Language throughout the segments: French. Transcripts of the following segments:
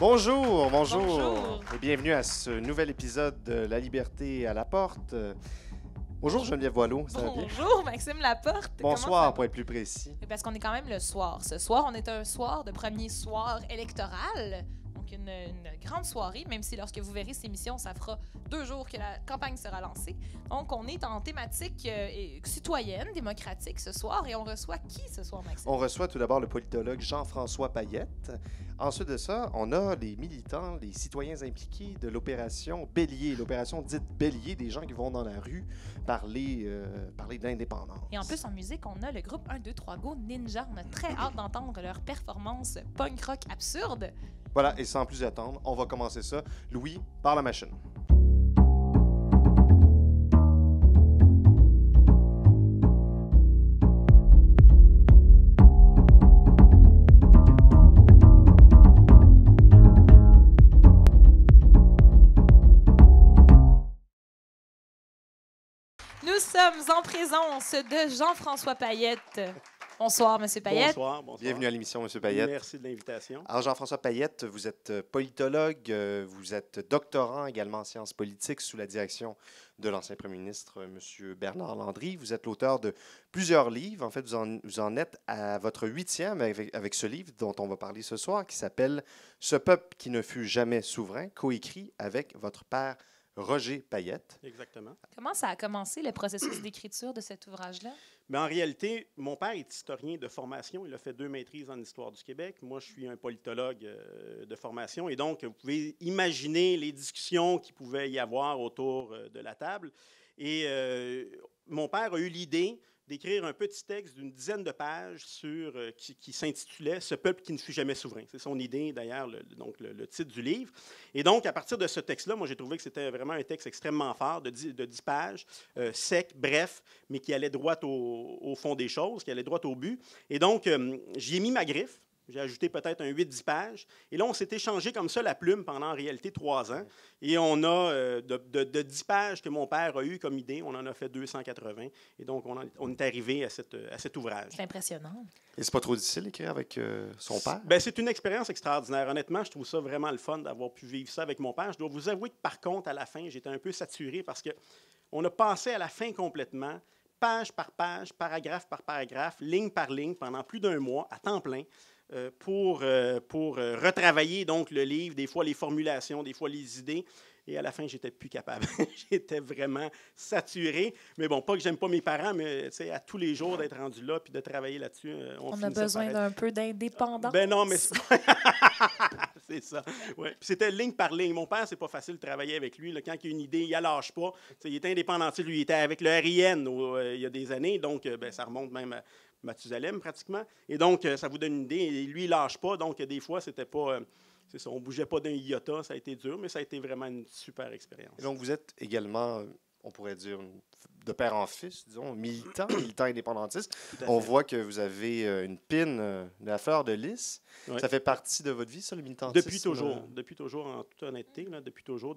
Bonjour, bonjour, Bonjour. et bienvenue à ce nouvel épisode de La liberté à la porte. Bonjour Geneviève Voileau, ça va bien? Bonjour, Maxime Laporte. Comment ça Bonsoir va? pour être plus précis. Parce qu'on est quand même le soir. Ce soir, on est un soir de premier soir électoral. Donc, une grande soirée, même si lorsque vous verrez cette émission, ça fera 2 jours que la campagne sera lancée. Donc, on est en thématique citoyenne, démocratique ce soir. Et on reçoit qui ce soir, Maxime? On reçoit tout d'abord le politologue Jean-François Payette. Ensuite de ça, on a les militants, les citoyens impliqués de l'opération Bélier, l'opération dite Bélier, des gens qui vont dans la rue parler de l'indépendance. Et en plus, en musique, on a le groupe 1, 2, 3 Go Ninja. On a très hâte d'entendre leur performance punk rock absurde. Voilà, et sans plus attendre, on va commencer ça. Louis, par la machine. Nous sommes en présence de Jean-François Payette. Bonsoir, Monsieur Payette. Bonsoir, bonsoir. Bienvenue à l'émission, M. Payette. Merci de l'invitation. Alors, Jean-François Payette, vous êtes politologue, vous êtes doctorant également en sciences politiques sous la direction de l'ancien premier ministre, M. Bernard Landry. Vous êtes l'auteur de plusieurs livres. En fait, vous en êtes à votre 8e avec ce livre dont on va parler ce soir, qui s'appelle « Ce peuple qui ne fut jamais souverain », coécrit avec votre père Roger Payette. Exactement. Comment ça a commencé, le processus d'écriture de cet ouvrage-là? Mais en réalité, mon père est historien de formation. Il a fait 2 maîtrises en histoire du Québec. Moi, je suis un politologue de formation. Et donc, vous pouvez imaginer les discussions qu'il pouvait y avoir autour de la table. Et mon père a eu l'idée d'écrire un petit texte d'une dizaine de pages qui s'intitulait « Ce peuple qui ne fut jamais souverain ». C'est son idée, d'ailleurs, le titre du livre. Et donc, à partir de ce texte-là, moi, j'ai trouvé que c'était vraiment un texte extrêmement fort, de 10 pages, sec, bref, mais qui allait droit au fond des choses, qui allait droit au but. Et donc, j'y ai mis ma griffe. J'ai ajouté peut-être un 8-10 pages. Et là, on s'est échangé comme ça la plume pendant en réalité 3 ans. Et on a, de 10 pages que mon père a eu comme idée, on en a fait 280. Et donc, on est arrivé à cet ouvrage. C'est impressionnant. Et c'est pas trop difficile d'écrire avec son père? Bien, c'est une expérience extraordinaire. Honnêtement, je trouve ça vraiment le fun d'avoir pu vivre ça avec mon père. Je dois vous avouer que, par contre, à la fin, j'étais un peu saturé parce qu'on a passé à la fin complètement, page par page, paragraphe par paragraphe, ligne par ligne, pendant plus d'1 mois, à temps plein, pour retravailler donc le livre, des fois les formulations, des fois les idées. Et à la fin, j'étais plus capable. J'étais vraiment saturé. Mais bon, pas que j'aime pas mes parents, mais à tous les jours d'être rendu là puis de travailler là-dessus, On a besoin d'un peu d'indépendance. Ben non, mais c'est ça. Ouais. Puis c'était ligne par ligne. Mon père, c'est pas facile de travailler avec lui. Là, quand il a une idée, il la lâche pas. T'sais, il était indépendantiste. Lui, il était avec le RIN il y a des années. Donc, ça remonte même à Mathusalem, pratiquement. Et donc, ça vous donne une idée. Et lui, il lâche pas. Donc, des fois, c'était pas... c'est ça, on ne bougeait pas d'un iota, ça a été dur, mais ça a été vraiment une super expérience. Et donc, vous êtes également, on pourrait dire, de père en fils, disons, militant indépendantiste. On voit que vous avez une pin de la fleur de lys. Ouais. Ça fait partie de votre vie, ça, le militantisme? Depuis toujours, en toute honnêteté, là, depuis toujours.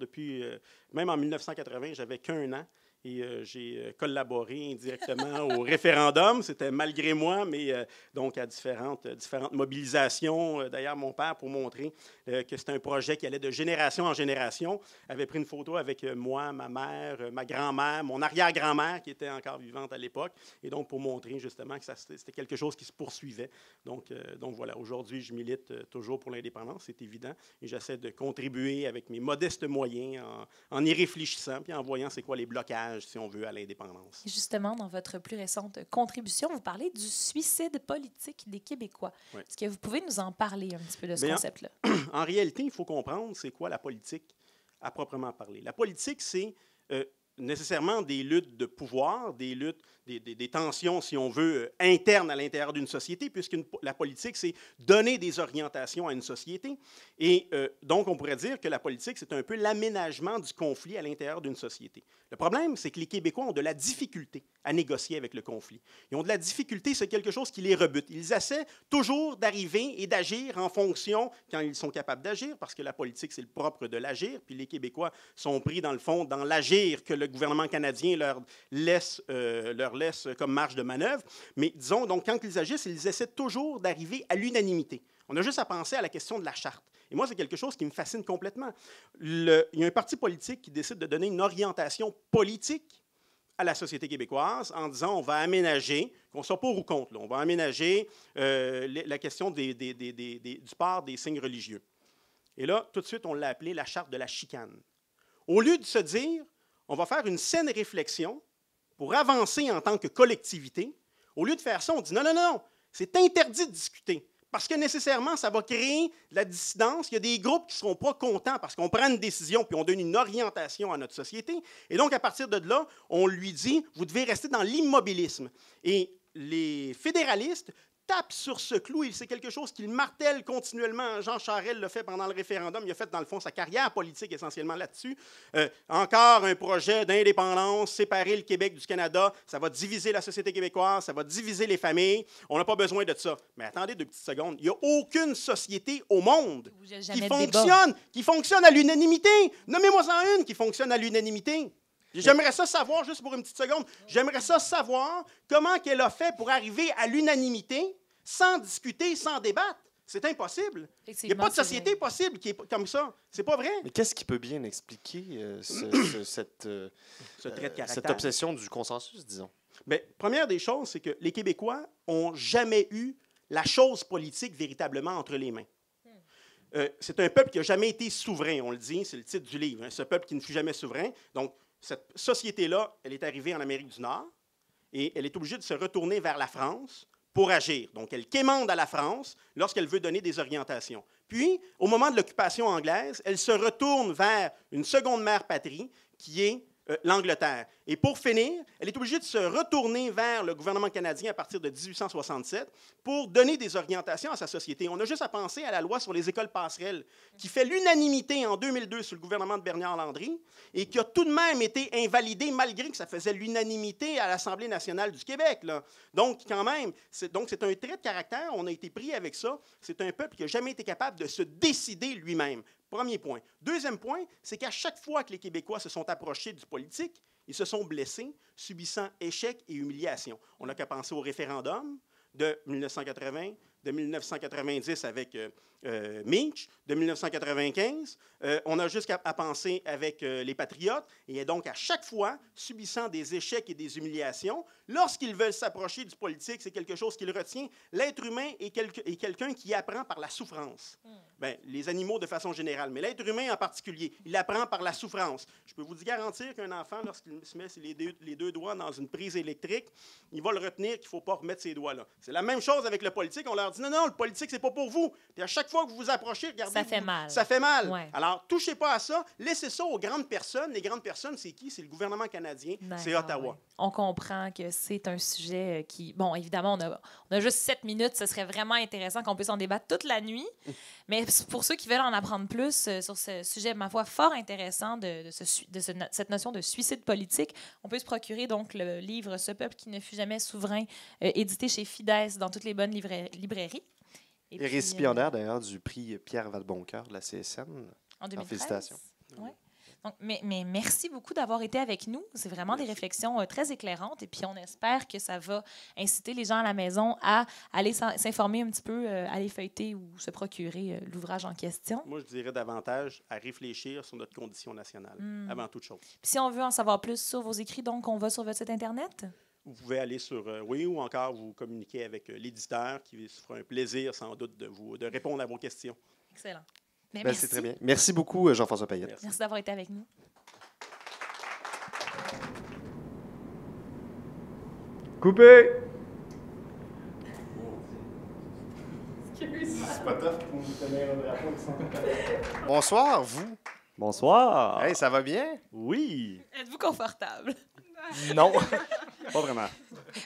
Même en 1980, j'avais qu'1 an. Et j'ai collaboré indirectement au référendum. C'était malgré moi, mais donc à différentes mobilisations. D'ailleurs, mon père, pour montrer que c'était un projet qui allait de génération en génération, avait pris une photo avec moi, ma mère, ma grand-mère, mon arrière-grand-mère, qui était encore vivante à l'époque. Et donc, pour montrer justement que c'était quelque chose qui se poursuivait. Donc voilà, aujourd'hui, je milite toujours pour l'indépendance, c'est évident. Et j'essaie de contribuer avec mes modestes moyens en y réfléchissant puis en voyant c'est quoi les blocages, si on veut, à l'indépendance. Et justement, dans votre plus récente contribution, vous parlez du suicide politique des Québécois. Oui. Est-ce que vous pouvez nous en parler un petit peu de ce concept-là? En réalité, il faut comprendre c'est quoi la politique à proprement parler. La politique, c'est nécessairement des luttes de pouvoir, des tensions, si on veut, internes à l'intérieur d'une société, puisque la politique, c'est donner des orientations à une société. Et donc, on pourrait dire que la politique, c'est un peu l'aménagement du conflit à l'intérieur d'une société. Le problème, c'est que les Québécois ont de la difficulté à négocier avec le conflit. Ils ont de la difficulté, c'est quelque chose qui les rebute. Ils essaient toujours d'arriver et d'agir en fonction, quand ils sont capables d'agir, parce que la politique, c'est le propre de l'agir, puis les Québécois sont pris, dans le fond, dans l'agir que le gouvernement canadien leur laisse comme marge de manœuvre. Mais disons, donc, quand ils agissent, ils essaient toujours d'arriver à l'unanimité. On a juste à penser à la question de la charte. Et moi, c'est quelque chose qui me fascine complètement. Il y a un parti politique qui décide de donner une orientation politique à la société québécoise en disant on va aménager, qu'on soit pour ou contre, là, on va aménager la question du port des signes religieux. Et là, tout de suite, on l'a appelé la charte de la chicane. Au lieu de se dire on va faire une saine réflexion pour avancer en tant que collectivité, au lieu de faire ça, on dit non, non, non, c'est interdit de discuter. Parce que nécessairement, ça va créer de la dissidence. Il y a des groupes qui ne seront pas contents parce qu'on prend une décision puis on donne une orientation à notre société. Et donc, à partir de là, on lui dit, vous devez rester dans l'immobilisme. Et les fédéralistes tapent sur ce clou. C'est quelque chose qu'il martèle continuellement. Jean Charest l'a fait pendant le référendum. Il a fait, dans le fond, sa carrière politique essentiellement là-dessus. Encore un projet d'indépendance, séparer le Québec du Canada. Ça va diviser la société québécoise, ça va diviser les familles. On n'a pas besoin de ça. Mais attendez 2 petites secondes. Il n'y a aucune société au monde qui fonctionne à l'unanimité. Nommez-moi-en une qui fonctionne à l'unanimité. J'aimerais ça savoir, juste pour une petite seconde, j'aimerais ça savoir comment qu'elle a fait pour arriver à l'unanimité sans discuter, sans débattre. C'est impossible. Il n'y a pas de société possible qui est comme ça. C'est pas vrai. Mais qu'est-ce qui peut bien expliquer cette trait de caractère? Cette obsession du consensus, disons? Bien, première des choses, c'est que les Québécois n'ont jamais eu la chose politique véritablement entre les mains. C'est un peuple qui n'a jamais été souverain, on le dit, c'est le titre du livre. Hein, ce peuple qui ne fut jamais souverain. Donc, cette société-là, elle est arrivée en Amérique du Nord et elle est obligée de se retourner vers la France pour agir. Donc, elle quémande à la France lorsqu'elle veut donner des orientations. Puis, au moment de l'occupation anglaise, elle se retourne vers une seconde mère patrie qui est l'Angleterre. Et pour finir, elle est obligée de se retourner vers le gouvernement canadien à partir de 1867 pour donner des orientations à sa société. On a juste à penser à la loi sur les écoles passerelles qui fait l'unanimité en 2002 sous le gouvernement de Bernard Landry et qui a tout de même été invalidée malgré que ça faisait l'unanimité à l'Assemblée nationale du Québec, là. Donc, quand même, c'est un trait de caractère. On a été pris avec ça. C'est un peuple qui n'a jamais été capable de se décider lui-même. Premier point. Deuxième point, c'est qu'à chaque fois que les Québécois se sont approchés du politique, ils se sont blessés, subissant échec et humiliation. On n'a qu'à penser au référendum de 1980, de 1990 avec Meach, de 1995. On a juste à penser avec les Patriotes. Et donc, à chaque fois, subissant des échecs et des humiliations, lorsqu'ils veulent s'approcher du politique, c'est quelque chose qu'ils retiennent. L'être humain est quelqu'un qui apprend par la souffrance. Bien, les animaux de façon générale, mais l'être humain en particulier, il apprend par la souffrance. Je peux vous garantir qu'un enfant, lorsqu'il se met les deux doigts dans une prise électrique, il va le retenir qu'il ne faut pas remettre ses doigts là. C'est la même chose avec le politique. On leur dit non, le politique, c'est pas pour vous. Puis à chaque fois que vous vous approchez, regardez. Ça fait mal. Ça fait mal. Ouais. Alors, touchez pas à ça. Laissez ça aux grandes personnes. Les grandes personnes, c'est qui? C'est le gouvernement canadien. C'est Ottawa. Ouais. On comprend que c'est un sujet qui... Bon, évidemment, on a juste 7 minutes. Ce serait vraiment intéressant qu'on puisse en débattre toute la nuit. Mais pour ceux qui veulent en apprendre plus sur ce sujet, ma foi, fort intéressant cette notion de suicide politique, on peut se procurer donc le livre « Ce peuple qui ne fut jamais souverain », édité chez Fides dans toutes les bonnes librairies. Et récipiendaire d'ailleurs du prix Pierre Valboncoeur de la CSN. En 2013. Félicitations. Ouais. Donc, mais merci beaucoup d'avoir été avec nous. C'est vraiment des réflexions très éclairantes. Et puis, on espère que ça va inciter les gens à la maison à aller s'informer un petit peu, aller feuilleter ou se procurer l'ouvrage en question. Moi, je dirais davantage à réfléchir sur notre condition nationale, avant toute chose. Puis, si on veut en savoir plus sur vos écrits, donc, on va sur votre site Internet? Vous pouvez aller sur ou encore vous communiquer avec l'éditeur qui se fera un plaisir sans doute de répondre à vos questions. Excellent. Merci. C'est très bien. Merci beaucoup, Jean-François Payette. Merci d'avoir été avec nous. Coupé! Bonsoir, vous. Bonsoir! Hey, ça va bien? Oui! Êtes-vous confortable? Non! Pas vraiment.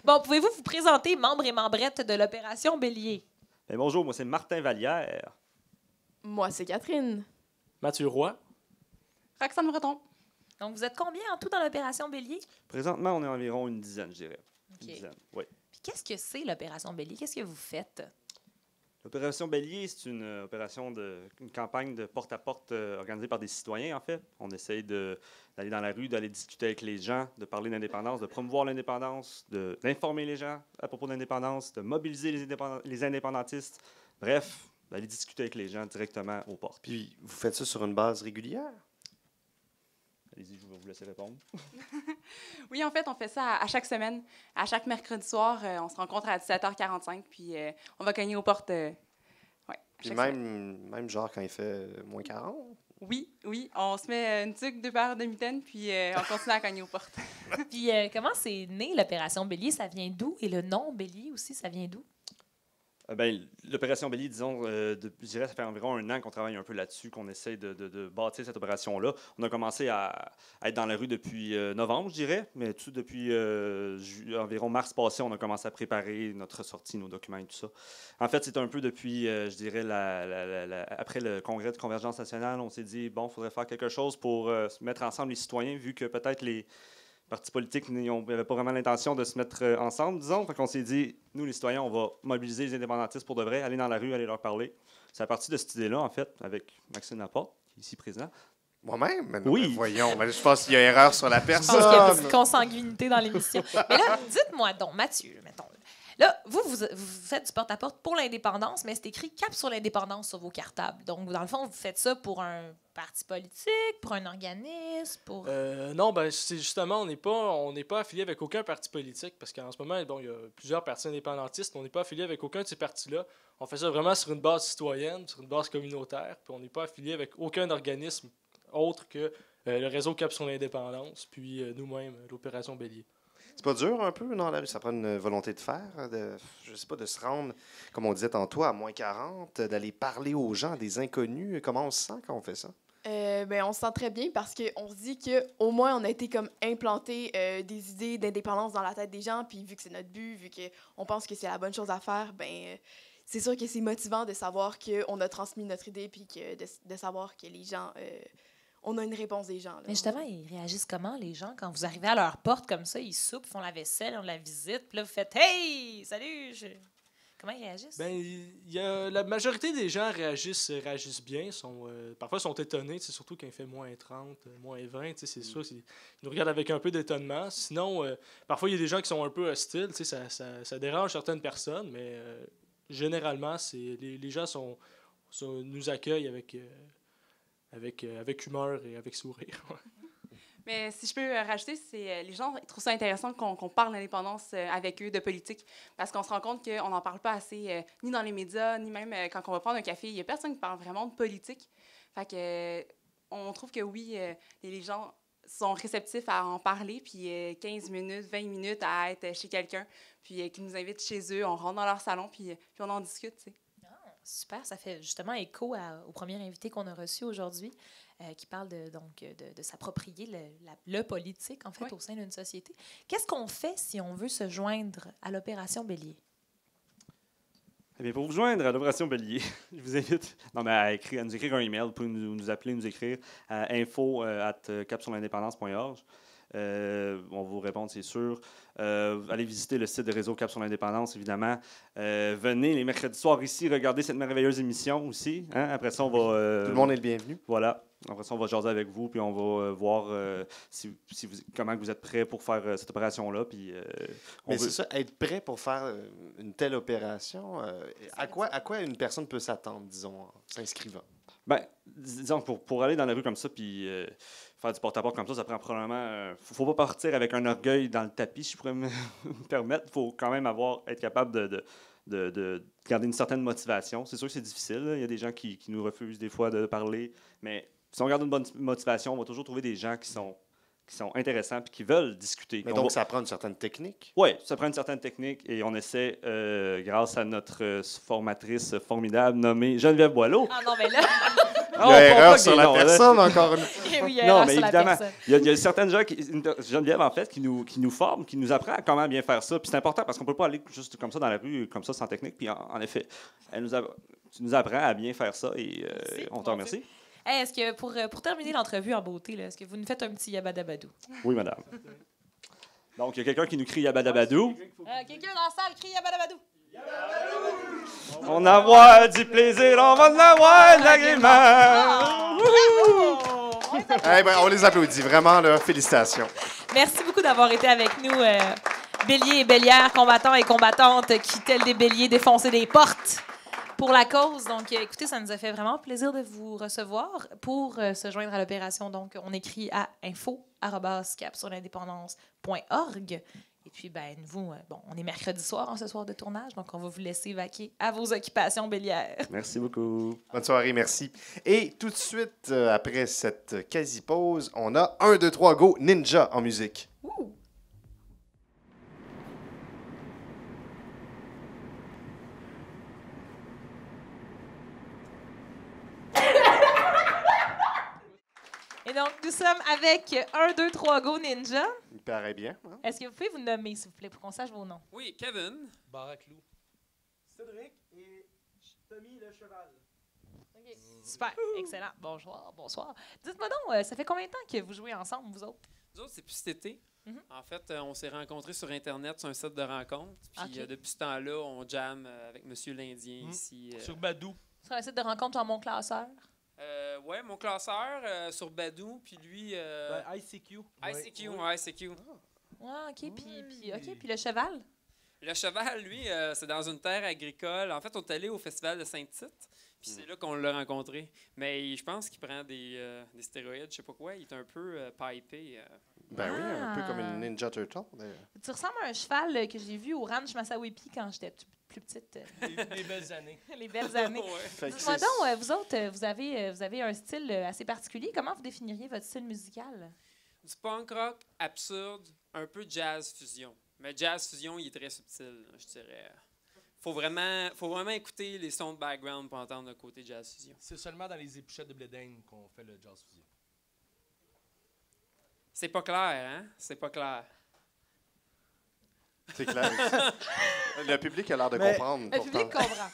Bon, pouvez-vous vous présenter, membre et membrette de l'Opération Bélier? Ben, bonjour, moi c'est Martin Vallière. Moi, c'est Catherine. Mathieu Roy. Roxane Breton. Donc, vous êtes combien en tout dans l'Opération Bélier? Présentement, on est environ une dizaine, je dirais. OK. Une dizaine, oui. Puis, qu'est-ce que c'est l'Opération Bélier? Qu'est-ce que vous faites? L'Opération Bélier, c'est une opération une campagne de porte-à-porte organisée par des citoyens, en fait. On essaye d'aller dans la rue, d'aller discuter avec les gens, de parler d'indépendance, de promouvoir l'indépendance, d'informer les gens à propos de l'indépendance, de mobiliser les indépendantistes. Bref, d'aller discuter avec les gens directement aux portes. Puis vous faites ça sur une base régulière? Allez-y, je vais vous laisser répondre. Oui, en fait, on fait ça à chaque semaine. À chaque mercredi soir, on se rencontre à 17h45, puis on va cogner aux portes. Ouais, Puis même genre quand il fait moins 40? Oui, on se met une tuque, 2 paires de mitaines, puis on continue à cogner aux portes. Puis comment c'est né l'opération Bélier? Ça vient d'où? Et le nom Bélier aussi, ça vient d'où? Ben, l'opération Bélier, disons, je dirais, ça fait environ 1 an qu'on travaille un peu là-dessus, qu'on essaie de bâtir cette opération-là. On a commencé à être dans la rue depuis novembre, je dirais, mais tout depuis environ mars passé, on a commencé à préparer notre sortie, nos documents et tout ça. En fait, c'est un peu depuis, je dirais, après le congrès de Convergence nationale, on s'est dit, bon, il faudrait faire quelque chose pour se mettre ensemble les citoyens, vu que peut-être les partis politiques n'avaient pas vraiment l'intention de se mettre ensemble, disons. Fait qu'on s'est dit, nous, les citoyens, on va mobiliser les indépendantistes pour de vrai, aller dans la rue, aller leur parler. C'est à partir de cette idée-là, en fait, avec Maxime Laporte, qui est ici présent. Moi-même? Mais non, Oui. mais voyons, mais je pense qu'il y a erreur sur la Je pense qu'il y a une personne. petite consanguinité dans l'émission. Mais là, dites-moi donc, Mathieu, mettons. Là, vous faites du porte-à-porte pour l'indépendance, mais c'est écrit Cap sur l'indépendance sur vos cartables. Donc, dans le fond, vous faites ça pour un parti politique, pour un organisme, pour... Non, ben c'est justement, on n'est pas affilié avec aucun parti politique, parce qu'en ce moment, bon, il y a plusieurs partis indépendantistes, on n'est pas affilié avec aucun de ces partis-là. On fait ça vraiment sur une base citoyenne, sur une base communautaire, puis on n'est pas affilié avec aucun organisme autre que le réseau Cap sur l'indépendance, puis nous-mêmes, l'opération Bélier. C'est pas dur un peu dans la rue? Ça prend une volonté de faire, je sais pas, de se rendre, comme on disait tantôt, à moins 40, d'aller parler aux gens, des inconnus. Comment on se sent quand on fait ça? Ben, on se sent très bien parce qu'on se dit qu'au moins on a été comme implanté des idées d'indépendance dans la tête des gens, puis vu que c'est notre but, vu qu'on pense que c'est la bonne chose à faire, ben c'est sûr que c'est motivant de savoir qu'on a transmis notre idée, puis de savoir que les gens... on a une réponse des gens. Là. Mais justement, ils réagissent comment, les gens, quand vous arrivez à leur porte comme ça, ils soupent, font la vaisselle, ont la visite, puis là, vous faites « Hey! Salut! » Comment ils réagissent? Ben, la majorité des gens réagissent bien, parfois sont étonnés, surtout quand il fait moins 30, moins 20, c'est sûr, ils nous regardent avec un peu d'étonnement. Sinon, parfois, il y a des gens qui sont un peu hostiles, ça dérange certaines personnes, mais généralement, les gens nous accueillent avec humeur et avec sourire. Mais si je peux rajouter, c'est les gens ils trouvent ça intéressant qu'on parle d'indépendance avec eux, de politique, parce qu'on se rend compte qu'on n'en parle pas assez, ni dans les médias, ni même quand on va prendre un café. Il n'y a personne qui parle vraiment de politique. Fait que, on trouve que oui, les gens sont réceptifs à en parler, puis 15 minutes, 20 minutes à être chez quelqu'un, puis qu'ils nous invitent chez eux, on rentre dans leur salon, puis on en discute, tu sais. Super, ça fait justement écho au premier invité qu'on a reçu aujourd'hui, qui parle de s'approprier le politique, en fait, Oui. au sein d'une société. Qu'est-ce qu'on fait si on veut se joindre à l'opération Bélier? Eh bien, pour vous joindre à l'opération Bélier, je vous invite à nous écrire un email. Vous pouvez nous appeler, nous écrire à info@capsurlindépendance.org. On va vous répondre, c'est sûr. Allez visiter le site de Réseau Cap sur l'indépendance, évidemment. Venez les mercredis soirs ici, regardez cette merveilleuse émission aussi. Hein? Après ça, on va... Tout le monde est le bienvenu. Voilà. Après ça, on va jaser avec vous, puis on va voir comment vous êtes prêts pour faire cette opération-là. Puis, Mais c'est ça, être prêt pour faire une telle opération, à quoi une personne peut s'attendre, disons, en s'inscrivant? Ben, disons, pour aller dans la rue comme ça, puis faire du porte-à-porte comme ça prend probablement... faut pas partir avec un orgueil dans le tapis, si je pourrais me permettre. Il faut quand même être capable de garder une certaine motivation. C'est sûr que c'est difficile. Là. Il y a des gens qui nous refusent des fois de parler, mais si on garde une bonne motivation, on va toujours trouver des gens qui sont intéressants et qui veulent discuter. Mais donc, ça prend une certaine technique? Oui, ça prend une certaine technique et on essaie, grâce à notre formatrice formidable nommée Geneviève Boileau. Ah non, mais là... Il y a erreur sur la personne, encore une Eh oui, il y a Non, erreur mais sur la évidemment, personne. il y a certaines gens, Geneviève, en fait, qui nous forme, qui nous apprend à comment bien faire ça. Puis c'est important parce qu'on ne peut pas aller juste comme ça dans la rue, comme ça, sans technique. Puis en effet, tu nous apprends à bien faire ça et on te remercie. Hey, est-ce que pour terminer l'entrevue en beauté, là, est-ce que vous nous faites un petit yabadabadou? Oui, madame. Donc, il y a quelqu'un qui nous crie Yabadabadou. Quelqu'un dans la salle crie yabadabadou! On a du plaisir, on va en avoir de l'agrément. Eh ben, on les applaudit, vraiment, là, félicitations. Merci beaucoup d'avoir été avec nous, béliers et bélières, combattants et combattantes qui, tels des béliers, défonçaient des portes pour la cause. Donc, écoutez, ça nous a fait vraiment plaisir de vous recevoir. Pour se joindre à l'opération, donc, on écrit à info@capsurlindépendance.org. Et puis, ben, nous, on est mercredi soir, ce soir de tournage, donc on va vous laisser vaquer à vos occupations bélières. Merci beaucoup. Bonne soirée, merci. Et tout de suite, après cette quasi-pause, on a 1, 2, 3, go, Ninja en musique. Ouh. Et donc, nous sommes avec 1, 2, 3, go, Ninja. Il paraît bien. Hein? Est-ce que vous pouvez vous nommer, s'il vous plaît, pour qu'on sache vos noms? Oui, Kevin. Baraclou. Cédric et Tommy le cheval. Super, excellent. Bonjour, bonsoir. Dites-moi donc, ça fait combien de temps que vous jouez ensemble, vous autres? Nous autres, c'est plus cet été. Mhm. En fait, on s'est rencontrés sur Internet, sur un site de rencontre. Puis Ok. depuis ce temps-là, on jamme avec Monsieur l'Indien ici. Sur Badou. Sur un site de rencontre en mon classeur. Ouais, mon classeur sur Badou, puis lui... ICQ. ICQ, ICQ. Ah, OK. Puis le cheval? Le cheval, lui, c'est dans une terre agricole. En fait, on est allé au festival de Saint-Tite, puis c'est là qu'on l'a rencontré. Mais je pense qu'il prend des stéroïdes, je sais pas quoi. Il est un peu pipé. Ben oui, un peu Ah. comme une Ninja Turtle, d'ailleurs. Tu ressembles à un cheval que j'ai vu au ranch Massawipi quand j'étais plus petite. Les belles années. Les belles années. Ouais. Fait que Dites-moi c'est- donc, vous autres, vous avez un style assez particulier. Comment vous définiriez votre style musical? Du punk rock absurde, un peu jazz fusion. Mais jazz fusion, il est très subtil, je dirais. Faut vraiment écouter les sons de background pour entendre le côté jazz fusion. C'est seulement dans les épluchettes de Blédane qu'on fait le jazz fusion. C'est pas clair, hein? C'est pas clair. C'est clair. Le public a l'air de Mais- comprendre. Le pourtant. public comprend.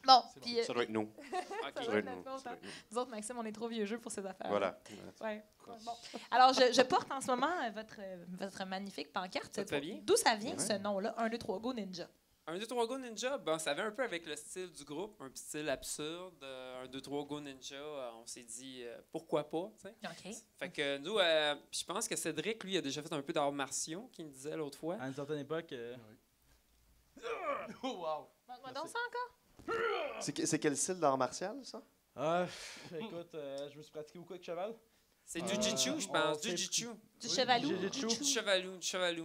Bon, puis Ça doit être nous. OK. Ça Ouais, doit être d'accord, nous. Ça doit être nous. nous autres, Maxime, on est trop vieux jeu pour ces affaires. Voilà. Ouais. Bon. Alors, je porte en ce moment votre magnifique pancarte. Ça te fait bien? D'où ça vient, Ouais. ce nom-là? 1, 2, 3, go, Ninja. 1, 2, 3, Go Ninja, ben, ça va un peu avec le style du groupe, un petit style absurde. 1, 2, 3, Go Ninja, on s'est dit pourquoi pas, tu sais. OK. Fait que nous, je pense que Cédric, lui, a déjà fait un peu d'arts martiaux, qu'il me disait l'autre fois. À une certaine époque. Oh, wow. Montre-moi donc ça encore. C'est quel style d'art martial, ça? Écoute, je me suis pratiqué beaucoup avec cheval. C'est Jiu-Jitsu, je pense. c'est- Jiu-Jitsu. Du chevalou. Jiu-Jitsu.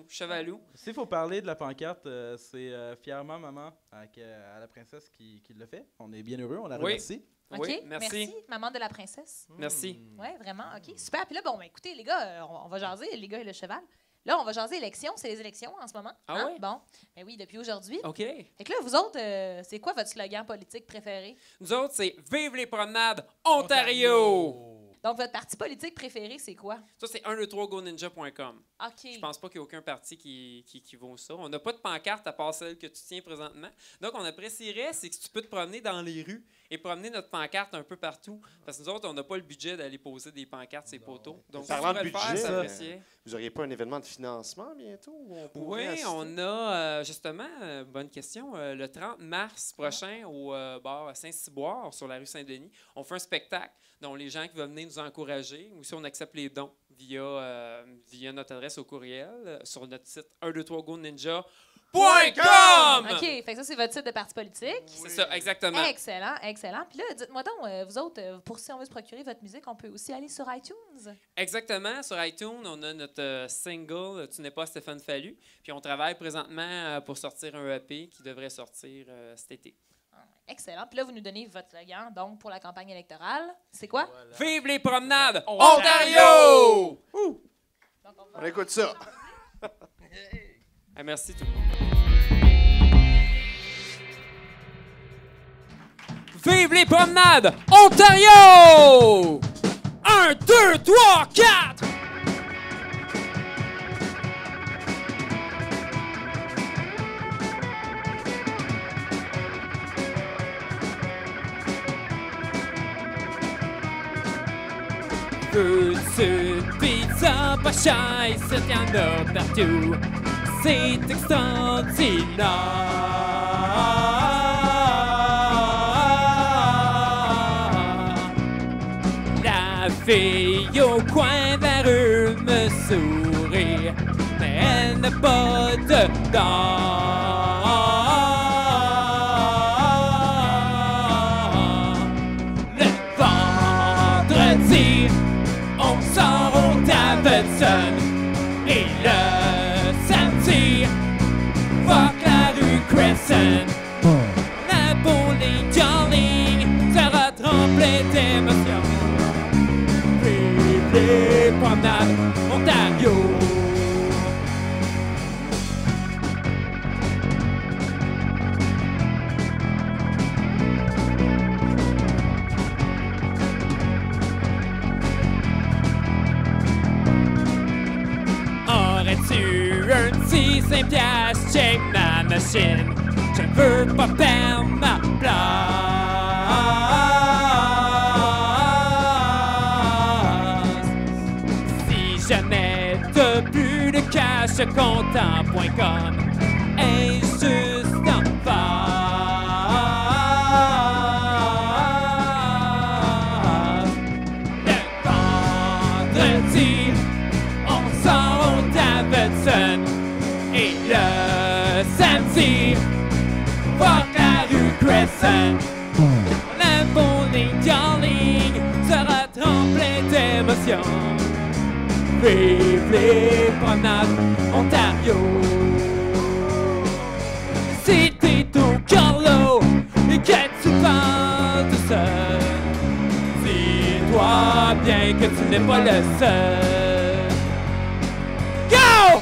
Chevalou. S'il faut parler de la pancarte, c'est fièrement maman à la princesse qui l'a fait. On est bien heureux, on la Oui. remercie. OK, Oui, merci. Maman de la princesse. Merci. Oui, vraiment. OK, super. Puis là, bon, ben, écoutez, les gars, on va jaser, les gars et le cheval. Là, on va jaser élections. C'est les élections en ce moment. Ah ouais? Bon. Ben oui, depuis aujourd'hui. OK. Fait que là, vous autres, c'est quoi votre slogan politique préféré? Nous autres, c'est Vive les promenades Ontario! Donc, votre parti politique préféré, c'est quoi? Ça, c'est 123goninja.com. OK. Je pense pas qu'il y ait aucun parti qui vaut ça. On n'a pas de pancarte à part celle que tu tiens présentement. Donc, on apprécierait, c'est que tu peux te promener dans les rues et promener notre pancarte un peu partout. Parce que nous autres, on n'a pas le budget d'aller poser des pancartes sur les poteaux. Donc, Parlant si tu de pourrais le budget, faire, ça apprécié. Vous n'auriez pas un événement de financement bientôt? Où on pourrait Oui, assister? on a justement, bonne question, le 30 mars prochain au bar à Saint-Cyboire sur la rue Saint-Denis. On fait un spectacle dont les gens qui veulent venir nous encourager, ou si on accepte les dons via notre adresse au courriel sur notre site 123goninja.com. OK, fait que ça, c'est votre site de parti politique. C'est ça, exactement. Excellent, excellent. Puis là, dites-moi donc, vous autres, pour si on veut se procurer votre musique, on peut aussi aller sur iTunes. Exactement. Sur iTunes, on a notre single Tu n'es pas Stéphane Fallu. Puis on travaille présentement pour sortir un EP qui devrait sortir cet été. Excellent. Puis là, vous nous donnez votre slogan, donc, pour la campagne électorale. C'est quoi? Vive les promenades Ontario! Donc, On écoute ça. Ah, merci tout le monde. Vive les promenades Ontario! 1, 2, 3, 4! Veux-tu une pizza pas chère? Ici, y'en a partout. C'est extraordinaire. La fille au coin vers eux me sourit, mais elle n'a pas de dents. vendredi, on sort au Davidson. Et le samedi, fuck la rue Crescent. La bowling Darling sera tremblée d'émotions. Vive les promenades Ontario. Aurais-tu un petit 5 piastres, check ma machine. Je veux pas perdre ma place. Si jamais t'as plus de cash, comptant.com est juste en face. Le vendredi, on sort au Davidson. Et le samedi, fuck la rue Crescent. La bowling Darling sera tremblée d'émotions. Vive les promenades Ontario. Si t'es au Carlo et que tu parles tout seul, dis-toi bien que tu n'es pas le seul. Go!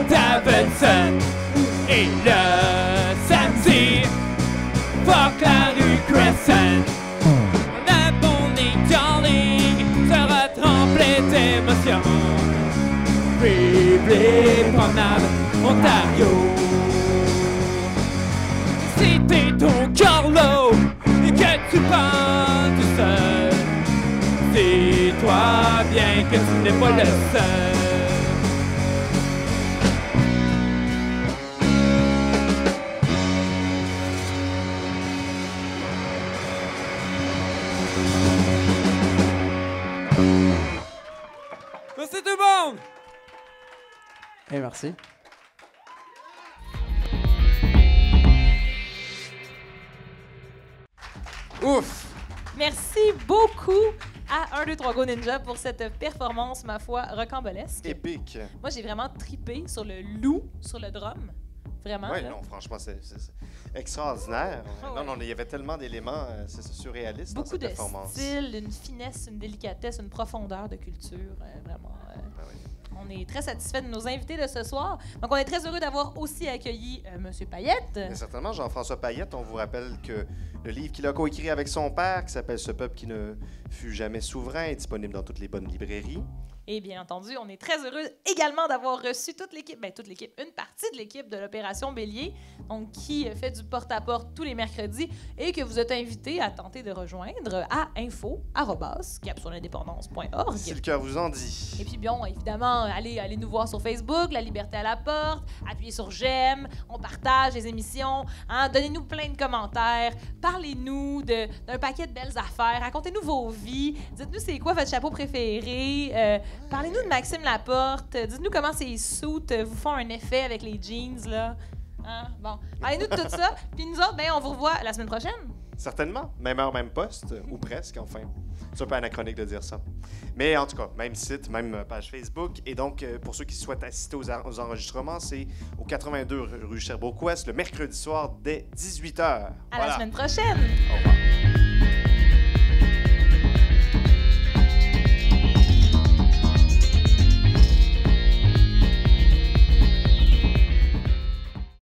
Davidson. Et le samedi, fuck la rue Crescent. La bowling Darling sera tremblée d'émotions. Vive les promenades Ontario. Si t'es au Carlo et que tu parles tout seul, dis-toi bien que tu n'es pas le seul. Merci tout le monde! Et merci. Ouf! Merci beaucoup à 1, 2, 3 Go Ninja pour cette performance, ma foi, rocambolesque. Épique. Moi, j'ai vraiment trippé sur le loup, sur le drum. Vraiment. Oui, là. non, franchement, c'est extraordinaire. Oh, non, il y avait tellement d'éléments, c'est surréaliste dans Beaucoup cette de performance. style, une finesse, une délicatesse, une profondeur de culture. Vraiment. Ah oui. On est très satisfait de nos invités de ce soir. Donc, on est très heureux d'avoir aussi accueilli M. Payette. Mais certainement, Jean-François Payette, on vous rappelle que le livre qu'il a coécrit avec son père, qui s'appelle « Ce peuple qui ne fut jamais souverain », est disponible dans toutes les bonnes librairies. Et bien entendu, on est très heureux également d'avoir reçu toute l'équipe, une partie de l'équipe de l'Opération Bélier, donc qui fait du porte-à-porte tous les mercredis et que vous êtes invité à tenter de rejoindre à info@capsuleindépendance.org. Si le cœur vous en dit. Et puis bien, évidemment, allez nous voir sur Facebook, La Liberté à la porte, appuyez sur j'aime, on partage les émissions, hein, donnez-nous plein de commentaires, parlez-nous d'un paquet de belles affaires, racontez-nous vos vies, dites-nous c'est quoi votre chapeau préféré, parlez-nous de Maxime Laporte, dites-nous comment ces suits vous font un effet avec les jeans, là. Hein? Bon, parlez-nous de tout ça, puis nous autres, on vous revoit la semaine prochaine. Certainement. Même heure, même poste, ou presque, enfin. C'est un peu anachronique de dire ça. Mais en tout cas, même site, même page Facebook. Et donc, pour ceux qui souhaitent assister aux enregistrements, c'est au 82 rue Sherbrooke-Ouest, le mercredi soir dès 18h. À la semaine prochaine! Au revoir.